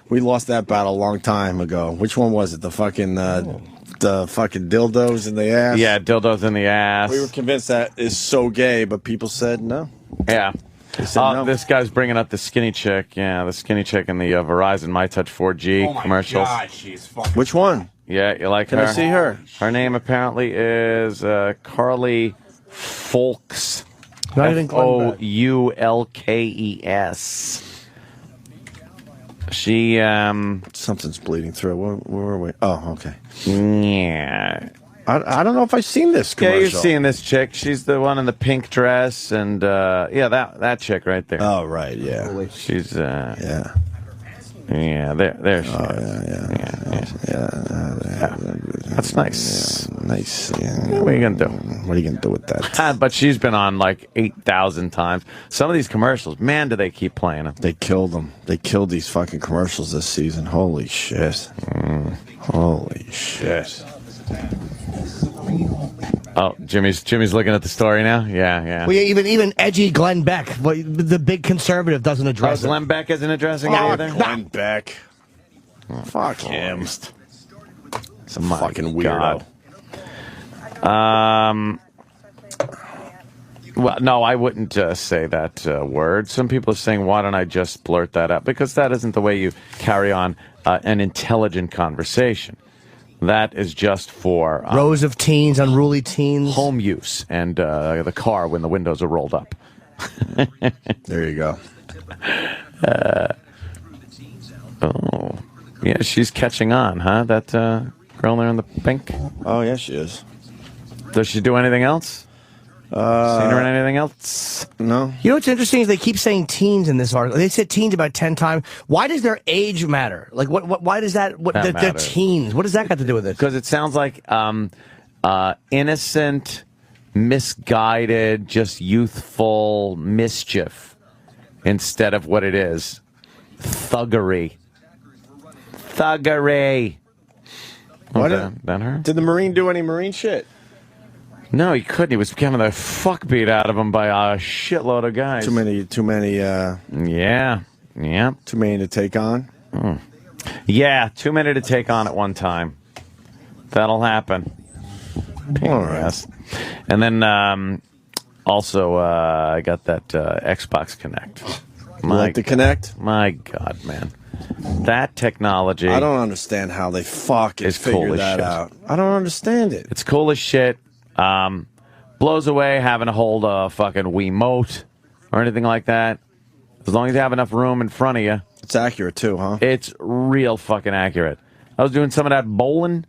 We lost that battle a long time ago. Which one was it? The fucking dildos in the ass. Yeah, dildos in the ass. We were convinced that is so gay, but people said no. Yeah. They said no. This guy's bringing up the skinny chick. Yeah, the skinny chick in the Verizon My Touch 4G commercials. God, she's fucking. Which one? Yeah, you like Can her? I see her? Her name apparently is Carly Folks. Not even Foulkes. She something's bleeding through. Where were we? Oh, okay. Yeah. I don't know if I've seen this commercial. Yeah, you've seen this chick. She's the one in the pink dress, and that chick right there. Oh, right, yeah. She's yeah. Yeah, there she is. Yeah. That's nice. Nice. Yeah. What are you gonna do? What are you gonna do with that? But she's been on like 8,000 times. Some of these commercials, man, do they keep playing them? They killed them. They killed these fucking commercials this season. Holy shit. Holy shit. Oh, Jimmy's looking at the story now. Yeah. Well, yeah, even edgy Glenn Beck, the big conservative, doesn't address it. Glenn Beck isn't addressing it either. Glenn Beck. Fuck him. Some fucking weirdo. Well, no, I wouldn't say that word. Some people are saying, why don't I just blurt that out? Because that isn't the way you carry on an intelligent conversation. That is just for rows of teens, unruly teens, home use, and the car when the windows are rolled up. There you go. Oh, yeah, she's catching on, huh? That girl there in the pink. Oh, yeah, she is. Does she do anything else? Seen her in anything else? No. You know what's interesting is they keep saying teens in this article. They said teens about 10 times. Why does their age matter? Like, why does that? They're teens. What does that got to do with it? Because it sounds like innocent, misguided, just youthful mischief instead of what it is. Thuggery. What? That her? Did the Marine do any Marine shit? No, he couldn't. He was getting the fuck beat out of him by a shitload of guys. Too many. Yeah. Too many to take on. Yeah, too many to take on at one time. That'll happen. All right. And then also I got that Xbox Kinect. You like the Kinect? My God, man. That technology. I don't understand how they fucking figure that out. I don't understand it. It's cool as shit. Blows away having to hold a fucking Wiimote or anything like that. As long as you have enough room in front of you. It's accurate too, huh? It's real fucking accurate. I was doing some of that bowling,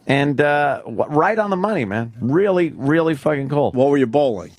and right on the money, man. Really, really fucking cool. What were you bowling?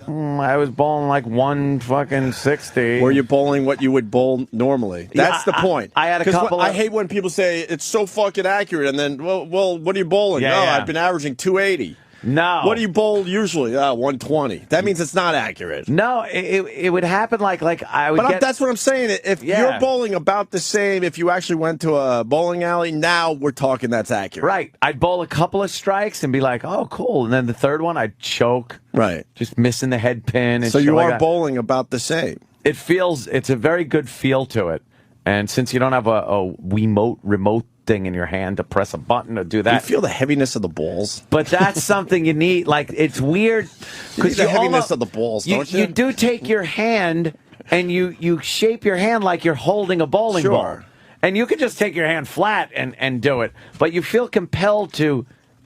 I was bowling like 160. Were you bowling what you would bowl normally? That's the point. I had a couple. I hate when people say it's so fucking accurate, and then, well, what are you bowling? Yeah, no, yeah. I've been averaging 280. No. What do you bowl usually? 120. That means it's not accurate. No, it would happen like I would. But that's what I'm saying. If you're bowling about the same, if you actually went to a bowling alley, now we're talking that's accurate. Right. I'd bowl a couple of strikes and be like, oh, cool. And then the third one, I'd choke. Right. Just missing the head pin. And so you are like bowling about the same. It's a very good feel to it. And since you don't have a Wiimote remote thing in your hand to press a button to do that. You feel the heaviness of the balls. But that's something you need. Like, it's weird. Because the heaviness of the balls, don't you? You do take your hand and you shape your hand like you're holding a bowling ball. And you can just take your hand flat and do it. But you feel compelled to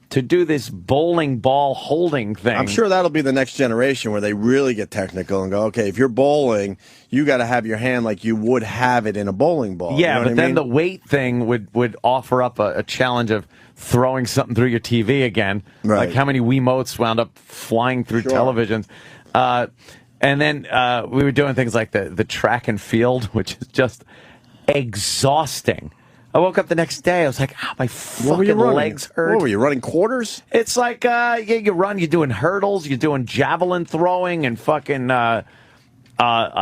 do this bowling ball holding thing. I'm sure that'll be the next generation where they really get technical and go, okay, if you're bowling, you got to have your hand like you would have it in a bowling ball. Yeah, you know but then the weight thing would offer up a challenge of throwing something through your TV again. Right. Like how many Wiimotes wound up flying through televisions. And then we were doing things like the track and field, which is just exhausting. I woke up the next day. I was like, my fucking legs hurt. What were you running quarters? It's like, you run. You're doing hurdles. You're doing javelin throwing and fucking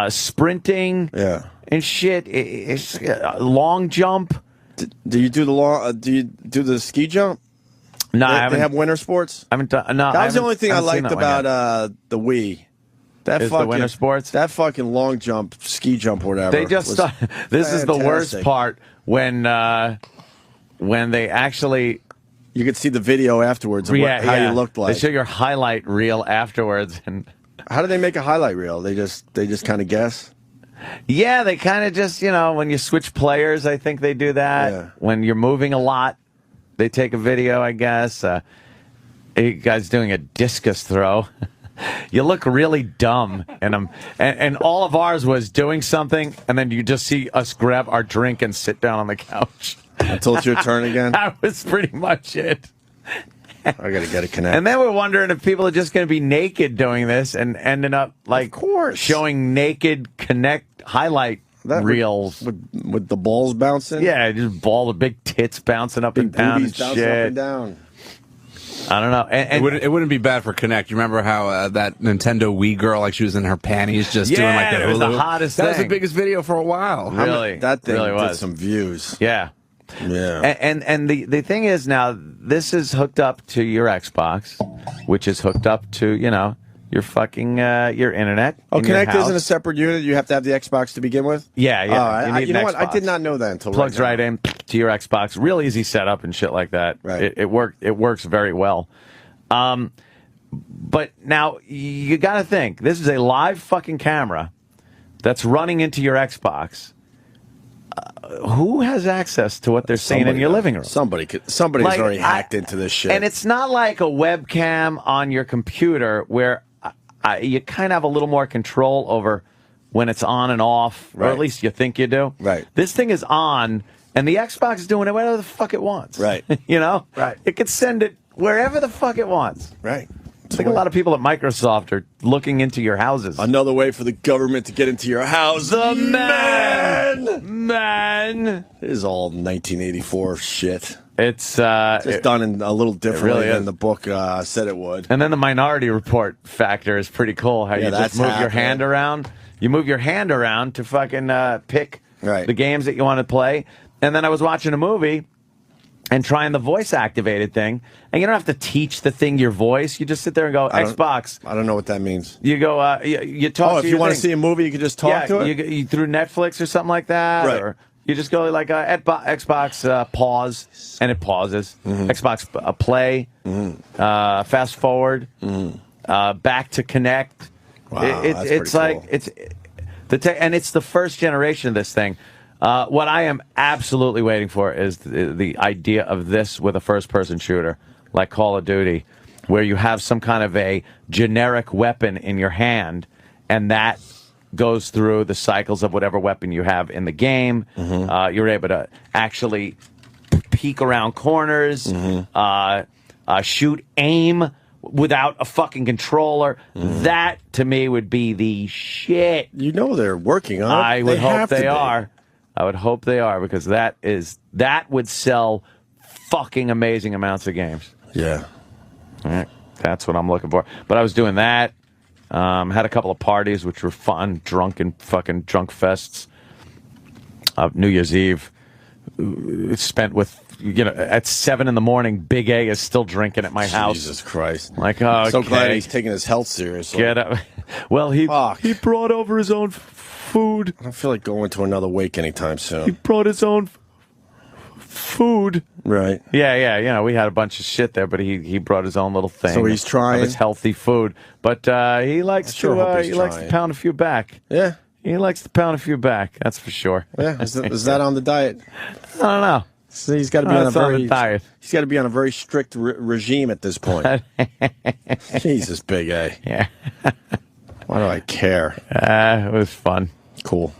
sprinting. Yeah. And shit. It's long jump. Do you do the long? Do you do the ski jump? No, they, I haven't. They have winter sports. I haven't done. No, that was the only thing I liked about the Wii. That is fucking the winter sports. That fucking long jump, ski jump, or whatever. They just. This is the worst part when they actually. You could see the video afterwards of how you looked like. They show your highlight reel afterwards, and how do they make a highlight reel? They just kind of guess. Yeah, they kind of just when you switch players, I think they do that. Yeah. When you're moving a lot, they take a video. I guess. You guys doing a discus throw. You look really dumb, and all of ours was doing something, and then you just see us grab our drink and sit down on the couch. Until it's your turn again? That was pretty much it. I got to get a Kinect. And then we're wondering if people are just going to be naked doing this and ending up, like, showing naked Kinect highlight reels. With the balls bouncing? Yeah, just the big tits bouncing up and down and bouncing shit. up and down. I don't know. And it wouldn't be bad for Kinect. You remember how that Nintendo Wii girl, like she was in her panties just doing like that? It was the hottest thing. That was the biggest video for a while. Really? That thing really did was. some views. Yeah. Yeah. And the thing is now, this is hooked up to your Xbox, which is hooked up to, your fucking, your internet. Oh, in your Kinect house. isn't a separate unit? You have to have the Xbox to begin with? Yeah, yeah. You know what? I did not know that until Plugs right in to your Xbox. Real easy setup and shit like that. Right. It works very well. But now you got to think, this is a live fucking camera that's running into your Xbox. Who has access to what they're seeing in your living room? Somebody's Like, already hacked into this shit. And it's not like a webcam on your computer where you kind of have a little more control over when it's on and off, or at least you think you do. Right. This thing is on, and the Xbox is doing it whatever the fuck it wants. Right. Right. It could send it wherever the fuck it wants. Right. I think a lot of people at Microsoft are looking into your houses. Another way for the government to get into your house. The man. It is all 1984 shit. It's just done in a little differently really than is. the book said it would. And then the Minority Report factor is pretty cool. How you that's just move your happening. hand around. You move your hand around to fucking pick the games that you want to play. And then I was watching a movie and trying the voice activated thing. And you don't have to teach the thing your voice. You just sit there and go, Xbox. I don't know what that means. You go, you talk to if you your want to thing. see a movie, you can just talk to it? You through Netflix or something like that. Right. Or you just go like Xbox pause, and it pauses. Xbox play, fast forward, back to Kinect. Wow, it's that's like pretty and it's the first generation of this thing. What I am absolutely waiting for is the idea of this with a first-person shooter, like Call of Duty, where you have some kind of a generic weapon in your hand, and that goes through the cycles of whatever weapon you have in the game. You're able to actually peek around corners, shoot, aim without a fucking controller. That, to me, would be the shit. You know they're working on it. I would hope have to they be. are. I would hope they are, because that would sell fucking amazing amounts of games. Yeah. All right. That's what I'm looking for. But I was doing that. Had a couple of parties, which were fun, drunk fests. New Year's Eve spent with, at 7 in the morning, Big A is still drinking at my house. Jesus Christ. Like, okay. So glad he's taking his health seriously. Get up. Well, he brought over his own food. I don't feel like going to another wake anytime He soon. brought his own food. Right. Yeah. We had a bunch of shit there, but he brought his own little thing. So he's trying? of his healthy food, but he likes hope likes to pound a few back. Yeah. He likes to pound a few back. That's for sure. Yeah. Is that on the diet? I don't know. So he's got to be on a That's on very the diet. He's got to be on a very strict regime at this point. Jesus, Big A. Yeah. Why do I care? It was fun. Cool.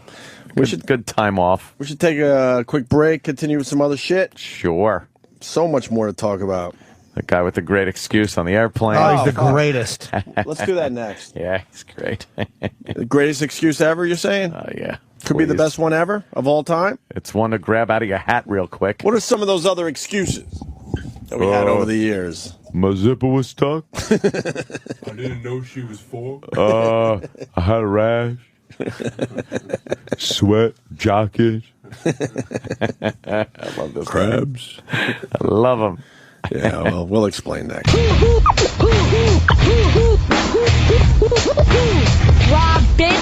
Good time off. We should take a quick break, continue with some other shit. Sure. So much more to talk about. The guy with the great excuse on the airplane. Oh, he's the greatest. Let's do that next. Yeah, he's great. The greatest excuse ever, you're saying? Oh, yeah. Could be the Please. best one ever of all time? It's one to grab out of your hat real quick. What are some of those other excuses that we had over the years? My zipper was stuck. I didn't know she was 4. I had a rash. Sweat, jacket. I love those Crabs. I love them. Yeah, well, we'll explain that. Robin,